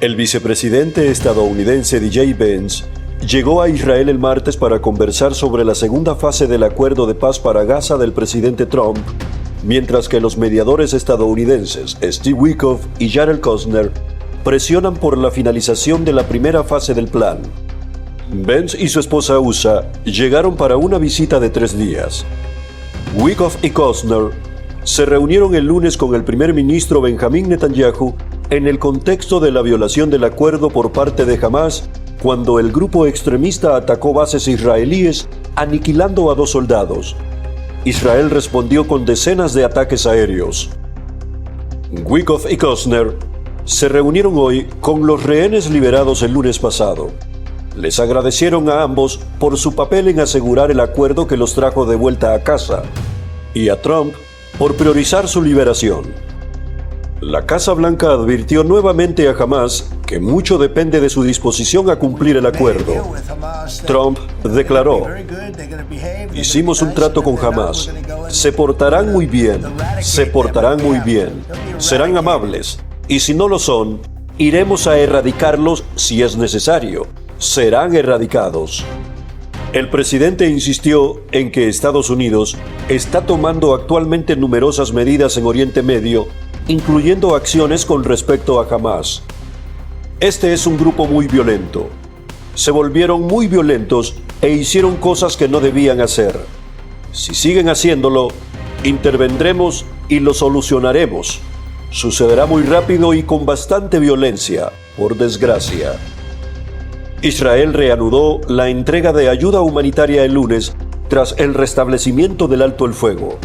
El vicepresidente estadounidense DJ Vance llegó a Israel el martes para conversar sobre la segunda fase del acuerdo de paz para Gaza del presidente Trump, mientras que los mediadores estadounidenses Steve Witkoff y Jared Kushner presionan por la finalización de la primera fase del plan. Vance y su esposa Usa llegaron para una visita de 3 días. Witkoff y Kushner se reunieron el lunes con el primer ministro Benjamin Netanyahu en el contexto de la violación del acuerdo por parte de Hamas, cuando el grupo extremista atacó bases israelíes, aniquilando a 2 soldados. Israel respondió con decenas de ataques aéreos. Witkoff y Kushner se reunieron hoy con los rehenes liberados el lunes pasado. Les agradecieron a ambos por su papel en asegurar el acuerdo que los trajo de vuelta a casa, y a Trump por priorizar su liberación. La Casa Blanca advirtió nuevamente a Hamas que mucho depende de su disposición a cumplir el acuerdo. Trump declaró: "Hicimos un trato con Hamas. Se portarán muy bien, serán amables, y si no lo son, iremos a erradicarlos si es necesario. Serán erradicados". El presidente insistió en que Estados Unidos está tomando actualmente numerosas medidas en Oriente Medio, incluyendo acciones con respecto a Hamas. Este es un grupo muy violento. Se volvieron muy violentos e hicieron cosas que no debían hacer. Si siguen haciéndolo, intervendremos y lo solucionaremos. Sucederá muy rápido y con bastante violencia, por desgracia. Israel reanudó la entrega de ayuda humanitaria el lunes tras el restablecimiento del alto el fuego.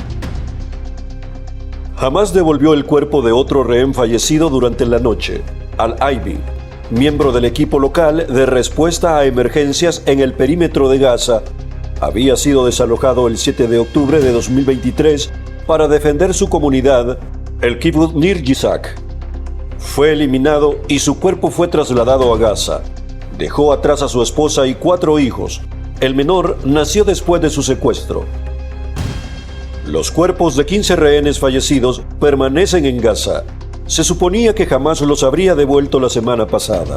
Hamas devolvió el cuerpo de otro rehén fallecido durante la noche, Al-Aybi, miembro del equipo local de respuesta a emergencias en el perímetro de Gaza. Había sido desalojado el 7 de octubre de 2023 para defender su comunidad, el Kibbutz Nir Yitzhak. Fue eliminado y su cuerpo fue trasladado a Gaza. Dejó atrás a su esposa y 4 hijos. El menor nació después de su secuestro. Los cuerpos de 15 rehenes fallecidos permanecen en Gaza. Se suponía que Hamas los habría devuelto la semana pasada.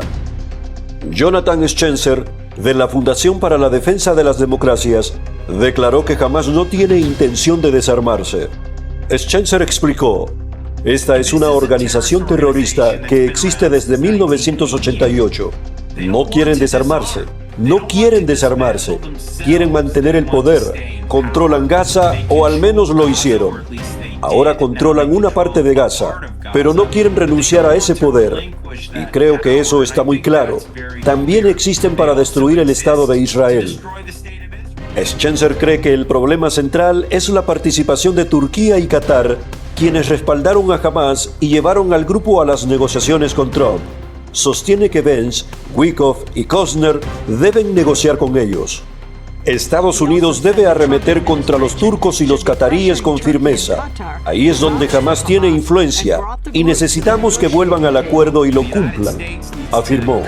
Jonathan Schenzer, de la Fundación para la Defensa de las Democracias, declaró que Hamas no tiene intención de desarmarse. Schenzer explicó: "Esta es una organización terrorista que existe desde 1988. No quieren desarmarse. Quieren mantener el poder. Controlan Gaza, o al menos lo hicieron. Ahora controlan una parte de Gaza, pero no quieren renunciar a ese poder. Y creo que eso está muy claro. También existen para destruir el Estado de Israel". Schenzer cree que el problema central es la participación de Turquía y Qatar, quienes respaldaron a Hamas y llevaron al grupo a las negociaciones con Trump. Sostiene que Vance, Witkoff y Kushner deben negociar con ellos. Estados Unidos debe arremeter contra los turcos y los cataríes con firmeza. Ahí es donde Hamas tiene influencia y necesitamos que vuelvan al acuerdo y lo cumplan, afirmó.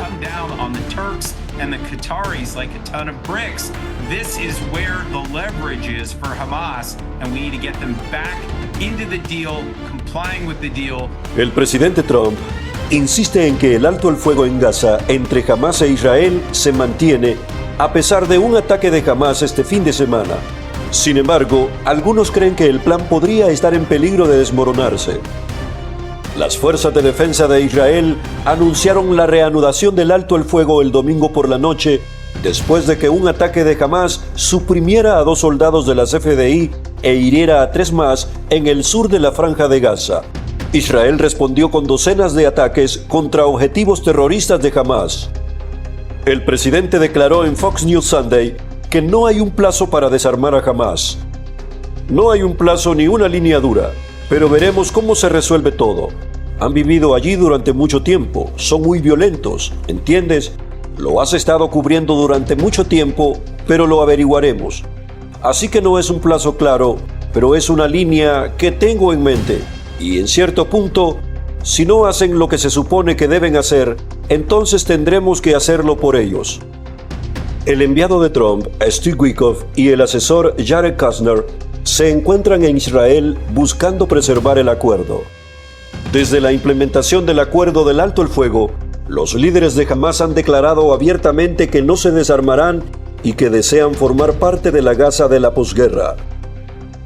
El presidente Trump insiste en que el alto el fuego en Gaza entre Hamas e Israel se mantiene a pesar de un ataque de Hamas este fin de semana. Sin embargo, algunos creen que el plan podría estar en peligro de desmoronarse. Las fuerzas de defensa de Israel anunciaron la reanudación del alto el fuego el domingo por la noche, después de que un ataque de Hamas suprimiera a 2 soldados de las FDI e hiriera a 3 más en el sur de la Franja de Gaza. Israel respondió con docenas de ataques contra objetivos terroristas de Hamas. El presidente declaró en Fox News Sunday que no hay un plazo para desarmar a Hamas. "No hay un plazo ni una línea dura, pero veremos cómo se resuelve todo. Han vivido allí durante mucho tiempo, son muy violentos, ¿entiendes? Lo has estado cubriendo durante mucho tiempo, pero lo averiguaremos. Así que no es un plazo claro, pero es una línea que tengo en mente. Y en cierto punto, si no hacen lo que se supone que deben hacer, entonces tendremos que hacerlo por ellos". El enviado de Trump, Steve Witkoff, y el asesor Jared Kushner se encuentran en Israel buscando preservar el acuerdo. Desde la implementación del acuerdo del alto el fuego, Los líderes de Hamás han declarado abiertamente que no se desarmarán y que desean formar parte de la Gaza de la posguerra.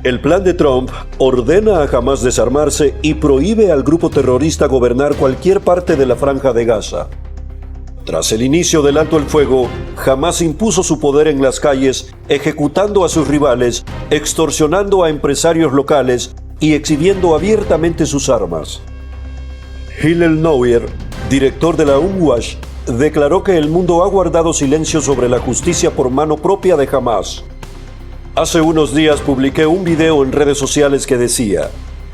El plan de Trump ordena a Hamás desarmarse y prohíbe al grupo terrorista gobernar cualquier parte de la franja de Gaza. Tras el inicio del alto el fuego, Hamás impuso su poder en las calles, ejecutando a sus rivales, extorsionando a empresarios locales y exhibiendo abiertamente sus armas. Hillel Neuer, director de la UNWASH, declaró que el mundo ha guardado silencio sobre la justicia por mano propia de Hamás. Hace unos días publiqué un video en redes sociales que decía: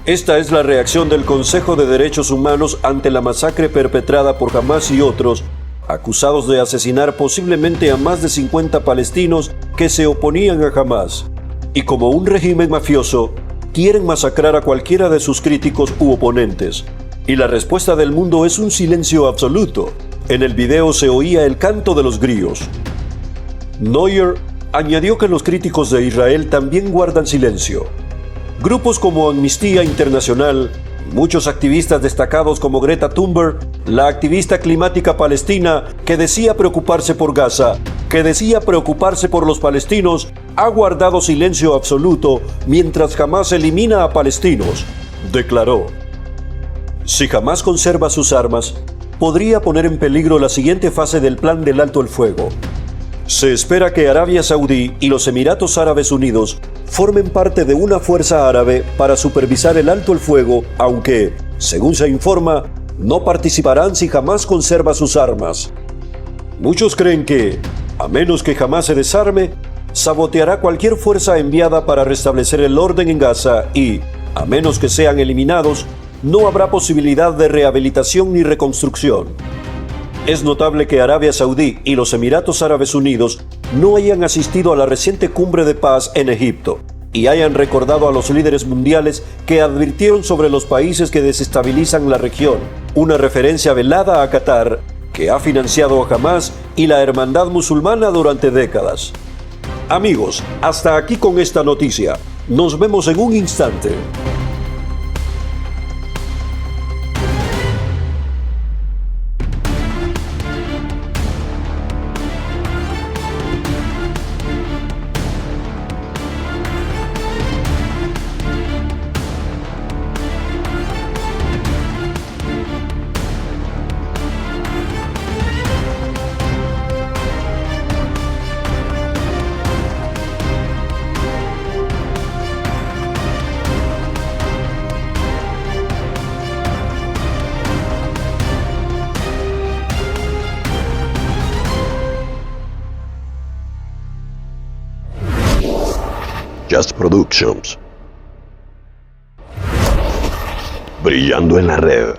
esta es la reacción del Consejo de Derechos Humanos ante la masacre perpetrada por Hamás y otros, acusados de asesinar posiblemente a más de 50 palestinos que se oponían a Hamás. Y como un régimen mafioso, quieren masacrar a cualquiera de sus críticos u oponentes. Y la respuesta del mundo es un silencio absoluto. En el video se oía el canto de los grillos. Neuer añadió que los críticos de Israel también guardan silencio. Grupos como Amnistía Internacional, muchos activistas destacados como Greta Thunberg, la activista climática palestina que decía preocuparse por Gaza, que decía preocuparse por los palestinos, ha guardado silencio absoluto mientras Hamás elimina a palestinos, declaró. Si Hamás conserva sus armas, podría poner en peligro la siguiente fase del plan del alto el fuego. Se espera que Arabia Saudí y los Emiratos Árabes Unidos formen parte de una fuerza árabe para supervisar el alto el fuego, aunque, según se informa, no participarán si Hamás conserva sus armas. Muchos creen que, a menos que Hamás se desarme, saboteará cualquier fuerza enviada para restablecer el orden en Gaza y, a menos que sean eliminados, no habrá posibilidad de rehabilitación ni reconstrucción. Es notable que Arabia Saudí y los Emiratos Árabes Unidos no hayan asistido a la reciente cumbre de paz en Egipto y hayan recordado a los líderes mundiales que advirtieron sobre los países que desestabilizan la región, una referencia velada a Qatar, que ha financiado a Hamás y la hermandad musulmana durante décadas. Amigos, hasta aquí con esta noticia. Nos vemos en un instante. Just Productions. Brillando en la red.